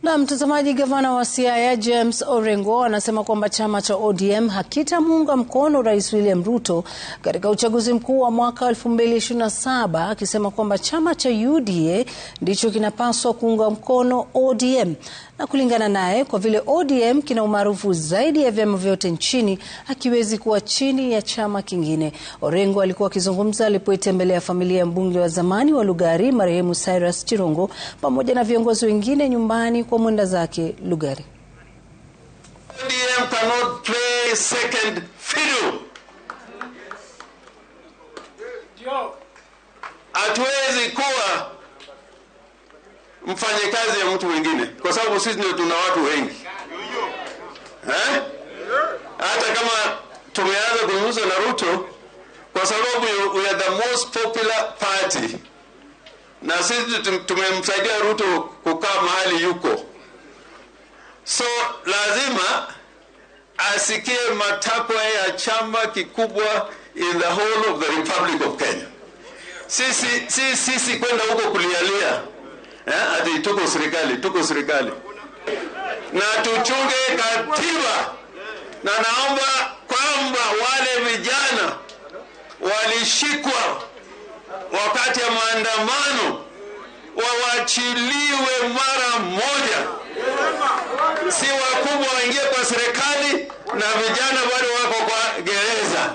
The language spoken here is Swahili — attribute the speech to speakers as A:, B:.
A: Na mtazamaji, gavana wa Siaya James Orengo anasema kwamba chama cha ODM hakitamuunga mkono Rais William Ruto katika uchaguzi mkuu wa mwaka 2027, akisema kwamba chama cha UDA ndicho kinapaswa kuunga mkono ODM. Na kulingana naye, kwa vile ODM kina umaarufu zaidi ya vyama vyote nchini, hakiwezi kuwa chini ya chama kingine. Orengo alikuwa akizungumza alipoitembelea familia ya mbunge wa zamani wa Lugari marehemu Cyrus Chirongo pamoja na viongozi wengine nyumbani kwa mwenda zake Lugari.
B: ODM cannot play second fiddle. Hatuwezi kuwa mfanyakazi ya mtu mwingine kwa sababu sisi ndio tuna watu wengi. Hata kama tumeanza kuzungumza na Ruto kwa sababu we are the most popular party. Na sisi tumemsaidia Ruto kukaa mahali yuko. So lazima asikie matakwa ya chama kikubwa in the whole of the Republic of Kenya. Sisi kwenda huko kulialia. Ati tuko serikali. Na tuchunge katiba. Na naomba kwamba wale vijana walishikwa wakati ya maandamano wawachiliwe mara moja. Si wakubwa waingie kwa serikali na vijana bado wako kwa gereza.